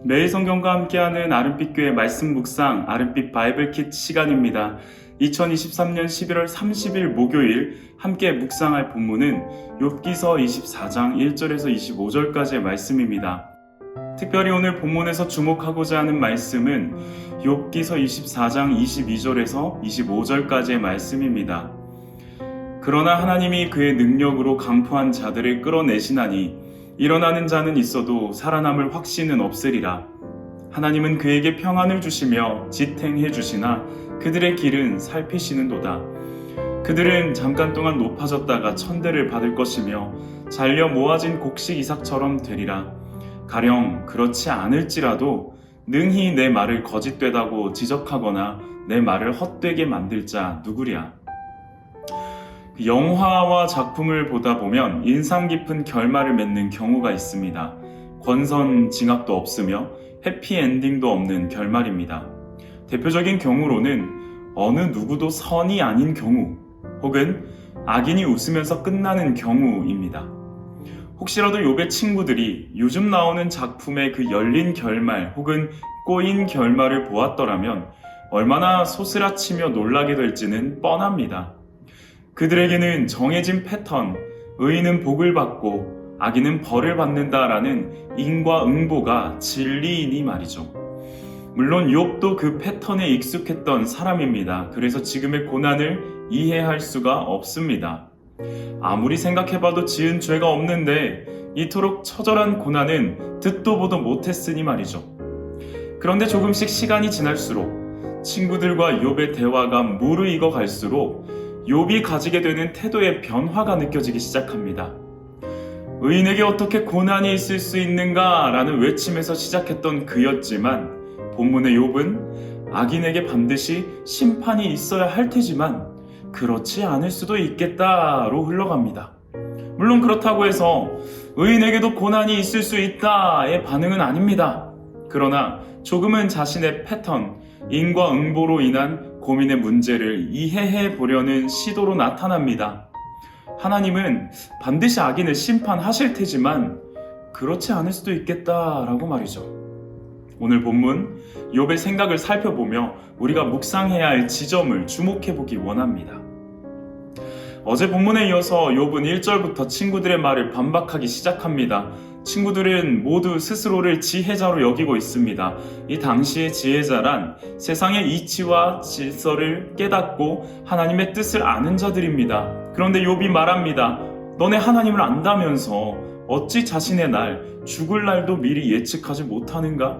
매일 성경과 함께하는 아름빛교회 말씀 묵상 아름빛 바이블 킷 시간입니다. 2023년 11월 30일 목요일 함께 묵상할 본문은 욥기서 24장 1절에서 25절까지의 말씀입니다. 특별히 오늘 본문에서 주목하고자 하는 말씀은 욥기서 24장 22절에서 25절까지의 말씀입니다. 그러나 하나님이 그의 능력으로 강포한 자들을 끌어내시나니 일어나는 자는 있어도 살아남을 확신은 없으리라. 하나님은 그에게 평안을 주시며 지탱해 주시나 그들의 길은 살피시는도다. 그들은 잠깐 동안 높아졌다가 천대를 받을 것이며 잘려 모아진 곡식 이삭처럼 되리라. 가령 그렇지 않을지라도 능히 내 말을 거짓되다고 지적하거나 내 말을 헛되게 만들 자 누구랴. 영화와 작품을 보다 보면 인상 깊은 결말을 맺는 경우가 있습니다. 권선징악도 없으며 해피엔딩도 없는 결말입니다. 대표적인 경우로는 어느 누구도 선이 아닌 경우 혹은 악인이 웃으면서 끝나는 경우입니다. 혹시라도 욥의 친구들이 요즘 나오는 작품의 그 열린 결말 혹은 꼬인 결말을 보았더라면 얼마나 소스라치며 놀라게 될지는 뻔합니다. 그들에게는 정해진 패턴, 의인은 복을 받고 악인은 벌을 받는다라는 인과응보가 진리이니 말이죠. 물론 욥도 그 패턴에 익숙했던 사람입니다. 그래서 지금의 고난을 이해할 수가 없습니다. 아무리 생각해봐도 지은 죄가 없는데 이토록 처절한 고난은 듣도 보도 못했으니 말이죠. 그런데 조금씩 시간이 지날수록 친구들과 욥의 대화가 무르익어 갈수록 욥이 가지게 되는 태도의 변화가 느껴지기 시작합니다. 의인에게 어떻게 고난이 있을 수 있는가 라는 외침에서 시작했던 그였지만 본문의 욥은 악인에게 반드시 심판이 있어야 할 테지만 그렇지 않을 수도 있겠다로 흘러갑니다. 물론 그렇다고 해서 의인에게도 고난이 있을 수 있다의 반응은 아닙니다. 그러나 조금은 자신의 패턴, 인과응보로 인한 고민의 문제를 이해해 보려는 시도로 나타납니다. 하나님은 반드시 악인을 심판하실 테지만 그렇지 않을 수도 있겠다라고 말이죠. 오늘 본문 욥의 생각을 살펴보며 우리가 묵상해야 할 지점을 주목해 보기 원합니다. 어제 본문에 이어서 욥은 1절부터 친구들의 말을 반박하기 시작합니다. 친구들은 모두 스스로를 지혜자로 여기고 있습니다. 이 당시의 지혜자란 세상의 이치와 질서를 깨닫고 하나님의 뜻을 아는 자들입니다. 그런데 욥이 말합니다. 너네 하나님을 안다면서 어찌 자신의 날, 죽을 날도 미리 예측하지 못하는가?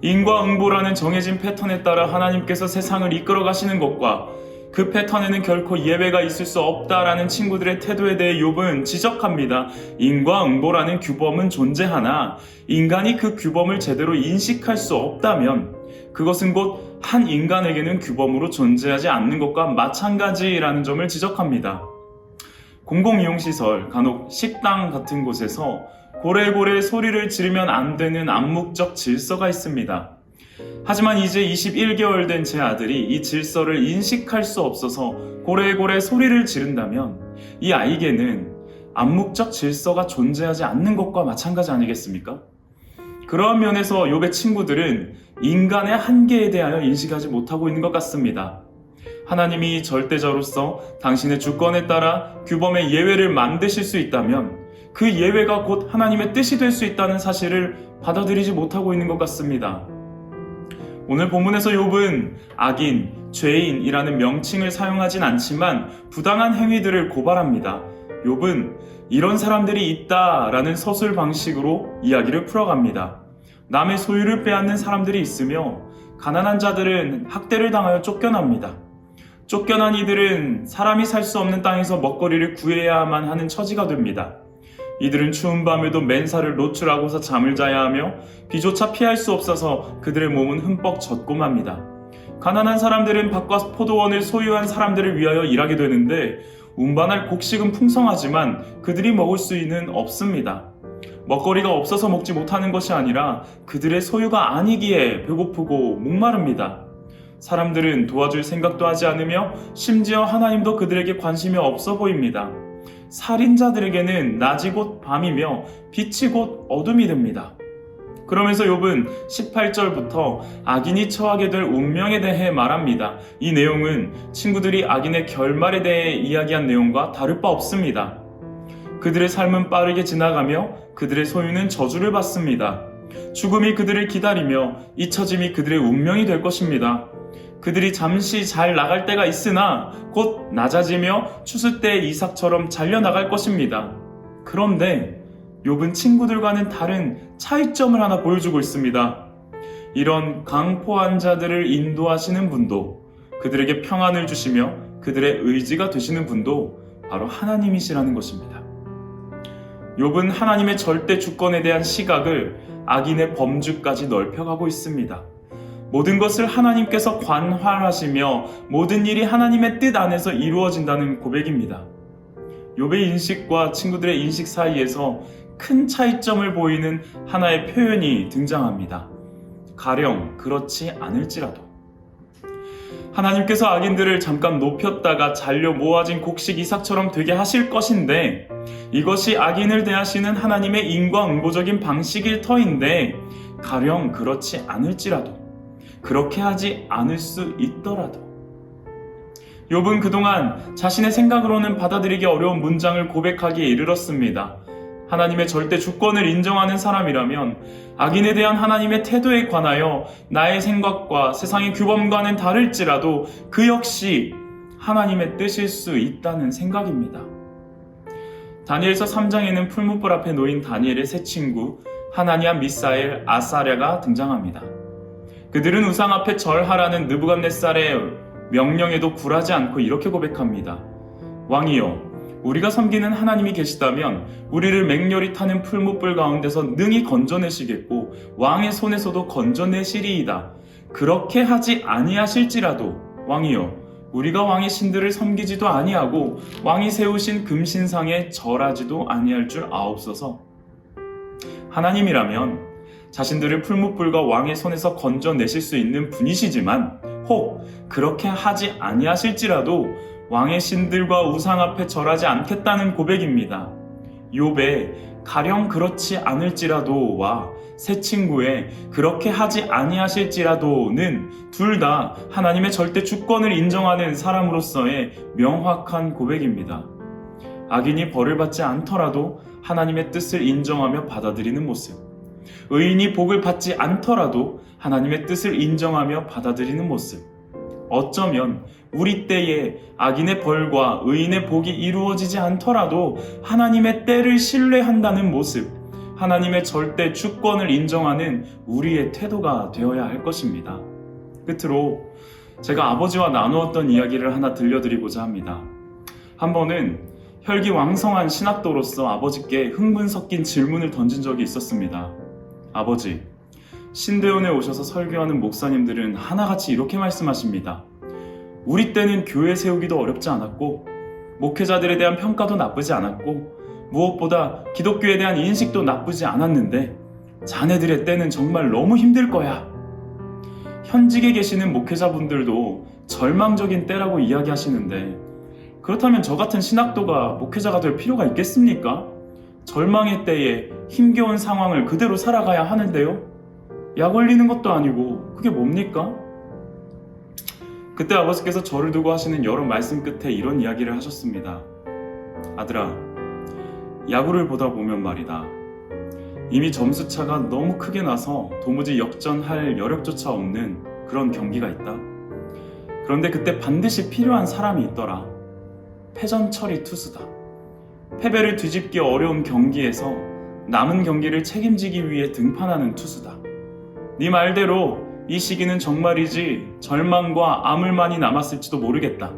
인과응보라는 정해진 패턴에 따라 하나님께서 세상을 이끌어 가시는 것과 그 패턴에는 결코 예외가 있을 수 없다라는 친구들의 태도에 대해 욥은 지적합니다. 인과응보라는 규범은 존재하나 인간이 그 규범을 제대로 인식할 수 없다면 그것은 곧 한 인간에게는 규범으로 존재하지 않는 것과 마찬가지라는 점을 지적합니다. 공공이용시설, 간혹 식당 같은 곳에서 고래고래 소리를 지르면 안 되는 암묵적 질서가 있습니다. 하지만 이제 21개월 된 제 아들이 이 질서를 인식할 수 없어서 고래고래 소리를 지른다면 이 아이에게는 암묵적 질서가 존재하지 않는 것과 마찬가지 아니겠습니까? 그러한 면에서 욥의 친구들은 인간의 한계에 대하여 인식하지 못하고 있는 것 같습니다. 하나님이 절대자로서 당신의 주권에 따라 규범의 예외를 만드실 수 있다면 그 예외가 곧 하나님의 뜻이 될 수 있다는 사실을 받아들이지 못하고 있는 것 같습니다. 오늘 본문에서 욥은 악인, 죄인이라는 명칭을 사용하진 않지만 부당한 행위들을 고발합니다. 욥은 이런 사람들이 있다라는 서술 방식으로 이야기를 풀어갑니다. 남의 소유를 빼앗는 사람들이 있으며 가난한 자들은 학대를 당하여 쫓겨납니다. 쫓겨난 이들은 사람이 살 수 없는 땅에서 먹거리를 구해야만 하는 처지가 됩니다. 이들은 추운 밤에도 맨살을 노출하고서 잠을 자야 하며 비조차 피할 수 없어서 그들의 몸은 흠뻑 젖고 맙니다. 가난한 사람들은 밭과 포도원을 소유한 사람들을 위하여 일하게 되는데 운반할 곡식은 풍성하지만 그들이 먹을 수는 없습니다. 먹거리가 없어서 먹지 못하는 것이 아니라 그들의 소유가 아니기에 배고프고 목마릅니다. 사람들은 도와줄 생각도 하지 않으며 심지어 하나님도 그들에게 관심이 없어 보입니다. 살인자들에게는 낮이 곧 밤이며 빛이 곧 어둠이 됩니다. 그러면서 욥은 18절부터 악인이 처하게 될 운명에 대해 말합니다. 이 내용은 친구들이 악인의 결말에 대해 이야기한 내용과 다를 바 없습니다. 그들의 삶은 빠르게 지나가며 그들의 소유는 저주를 받습니다. 죽음이 그들을 기다리며 잊혀짐이 그들의 운명이 될 것입니다. 그들이 잠시 잘 나갈 때가 있으나 곧 낮아지며 추수 때 이삭처럼 잘려나갈 것입니다. 그런데 욥은 친구들과는 다른 차이점을 하나 보여주고 있습니다. 이런 강포한 자들을 인도하시는 분도, 그들에게 평안을 주시며 그들의 의지가 되시는 분도 바로 하나님이시라는 것입니다. 욥은 하나님의 절대 주권에 대한 시각을 악인의 범주까지 넓혀가고 있습니다. 모든 것을 하나님께서 관할하시며 모든 일이 하나님의 뜻 안에서 이루어진다는 고백입니다. 욥의 인식과 친구들의 인식 사이에서 큰 차이점을 보이는 하나의 표현이 등장합니다. 가령 그렇지 않을지라도. 하나님께서 악인들을 잠깐 높였다가 잘려 모아진 곡식 이삭처럼 되게 하실 것인데, 이것이 악인을 대하시는 하나님의 인과응보적인 방식일 터인데, 가령 그렇지 않을지라도, 그렇게 하지 않을 수 있더라도. 욥은 그동안 자신의 생각으로는 받아들이기 어려운 문장을 고백하기에 이르렀습니다. 하나님의 절대 주권을 인정하는 사람이라면 악인에 대한 하나님의 태도에 관하여 나의 생각과 세상의 규범과는 다를지라도 그 역시 하나님의 뜻일 수 있다는 생각입니다. 다니엘서 3장에는 풀무불 앞에 놓인 다니엘의 세 친구 하나니아, 미사엘, 아사랴가 등장합니다. 그들은 우상 앞에 절하라는 느부갓네살의 명령에도 굴하지 않고 이렇게 고백합니다. 왕이여, 우리가 섬기는 하나님이 계시다면 우리를 맹렬히 타는 풀무불 가운데서 능히 건져내시겠고 왕의 손에서도 건져내시리이다. 그렇게 하지 아니하실지라도 왕이여, 우리가 왕의 신들을 섬기지도 아니하고 왕이 세우신 금신상에 절하지도 아니할 줄 아옵소서. 하나님이라면 자신들을 풀무불과 왕의 손에서 건져내실 수 있는 분이시지만 혹 그렇게 하지 아니하실지라도 왕의 신들과 우상 앞에 절하지 않겠다는 고백입니다. 욥의 가령 그렇지 않을지라도와 새 친구의 그렇게 하지 아니하실지라도는 둘 다 하나님의 절대 주권을 인정하는 사람으로서의 명확한 고백입니다. 악인이 벌을 받지 않더라도 하나님의 뜻을 인정하며 받아들이는 모습, 의인이 복을 받지 않더라도 하나님의 뜻을 인정하며 받아들이는 모습, 어쩌면 우리 때에 악인의 벌과 의인의 복이 이루어지지 않더라도 하나님의 때를 신뢰한다는 모습, 하나님의 절대 주권을 인정하는 우리의 태도가 되어야 할 것입니다. 끝으로 제가 아버지와 나누었던 이야기를 하나 들려드리고자 합니다. 한 번은 혈기왕성한 신학도로서 아버지께 흥분 섞인 질문을 던진 적이 있었습니다. 아버지, 신대원에 오셔서 설교하는 목사님들은 하나같이 이렇게 말씀하십니다. 우리 때는 교회 세우기도 어렵지 않았고 목회자들에 대한 평가도 나쁘지 않았고 무엇보다 기독교에 대한 인식도 나쁘지 않았는데 자네들의 때는 정말 너무 힘들 거야. 현직에 계시는 목회자분들도 절망적인 때라고 이야기하시는데 그렇다면 저 같은 신학도가 목회자가 될 필요가 있겠습니까? 절망의 때에 힘겨운 상황을 그대로 살아가야 하는데요. 약 올리는 것도 아니고 그게 뭡니까? 그때 아버지께서 저를 두고 하시는 여러 말씀 끝에 이런 이야기를 하셨습니다. 아들아, 야구를 보다 보면 말이다. 이미 점수차가 너무 크게 나서 도무지 역전할 여력조차 없는 그런 경기가 있다. 그런데 그때 반드시 필요한 사람이 있더라. 패전 처리 투수다. 패배를 뒤집기 어려운 경기에서 남은 경기를 책임지기 위해 등판하는 투수다. 네 말대로 이 시기는 정말이지 절망과 암울만이 남았을지도 모르겠다.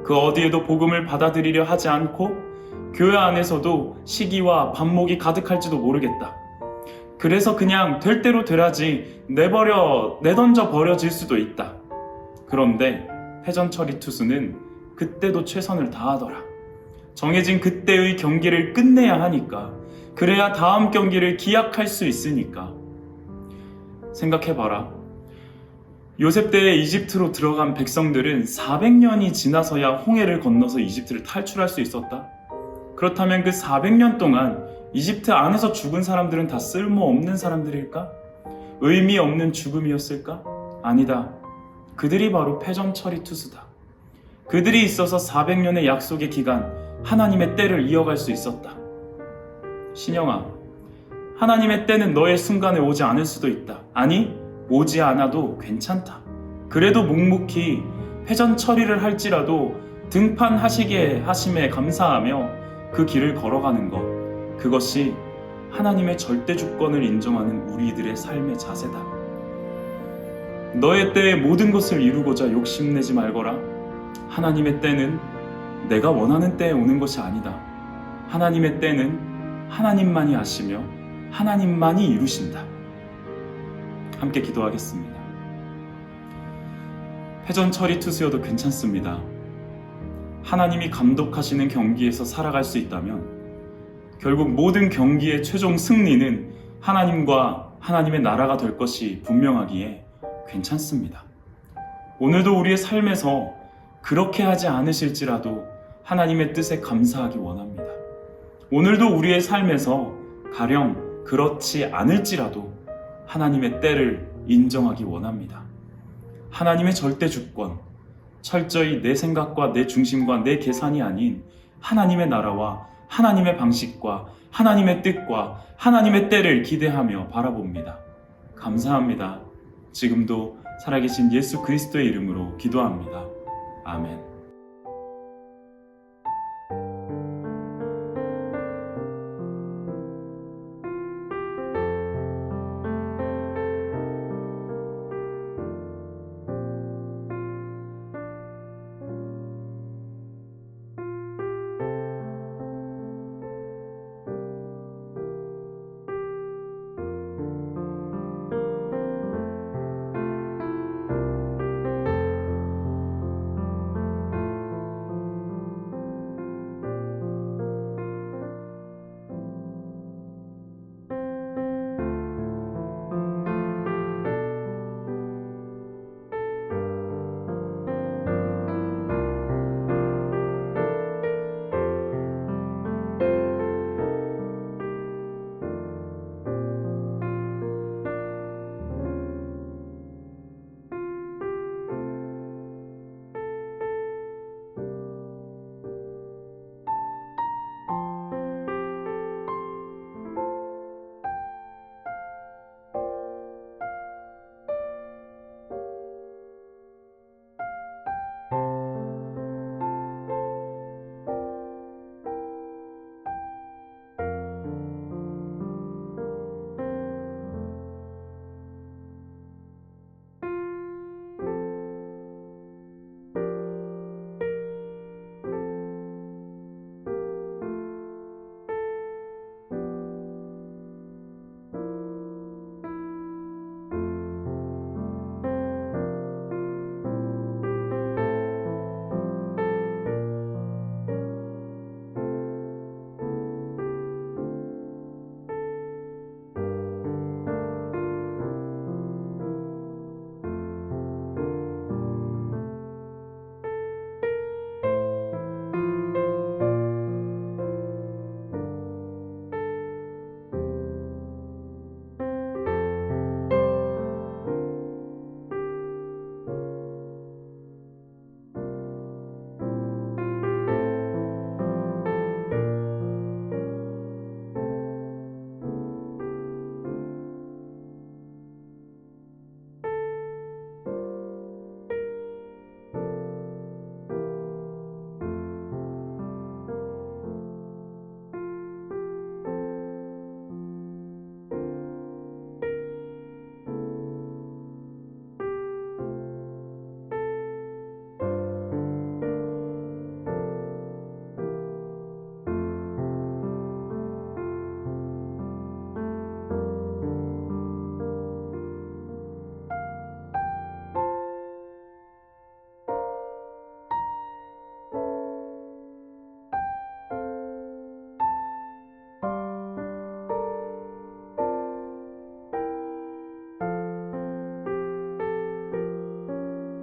그 어디에도 복음을 받아들이려 하지 않고 교회 안에서도 시기와 반목이 가득할지도 모르겠다. 그래서 그냥 될 대로 되라지 내던져 버려질 수도 있다. 그런데 패전 처리 투수는 그때도 최선을 다하더라. 정해진 그때의 경기를 끝내야 하니까. 그래야 다음 경기를 기약할 수 있으니까. 생각해봐라. 요셉 때에 이집트로 들어간 백성들은 400년이 지나서야 홍해를 건너서 이집트를 탈출할 수 있었다. 그렇다면 그 400년 동안 이집트 안에서 죽은 사람들은 다 쓸모없는 사람들일까? 의미 없는 죽음이었을까? 아니다. 그들이 바로 패전처리 투수다. 그들이 있어서 400년의 약속의 기간, 하나님의 때를 이어갈 수 있었다. 신영아, 하나님의 때는 너의 순간에 오지 않을 수도 있다. 아니, 오지 않아도 괜찮다. 그래도 묵묵히 패전 처리를 할지라도 등판하시게 하심에 감사하며 그 길을 걸어가는 것, 그것이 하나님의 절대 주권을 인정하는 우리들의 삶의 자세다. 너의 때에 모든 것을 이루고자 욕심내지 말거라. 하나님의 때는 내가 원하는 때에 오는 것이 아니다. 하나님의 때는 하나님만이 아시며 하나님만이 이루신다. 함께 기도하겠습니다. 패전 처리 투수여도 괜찮습니다. 하나님이 감독하시는 경기에서 살아갈 수 있다면 결국 모든 경기의 최종 승리는 하나님과 하나님의 나라가 될 것이 분명하기에 괜찮습니다. 오늘도 우리의 삶에서 그렇게 하지 않으실지라도 하나님의 뜻에 감사하기 원합니다. 오늘도 우리의 삶에서 가령 그렇지 않을지라도 하나님의 때를 인정하기 원합니다. 하나님의 절대 주권, 철저히 내 생각과 내 중심과 내 계산이 아닌 하나님의 나라와 하나님의 방식과 하나님의 뜻과 하나님의 때를 기대하며 바라봅니다. 감사합니다. 지금도 살아계신 예수 그리스도의 이름으로 기도합니다. 아멘.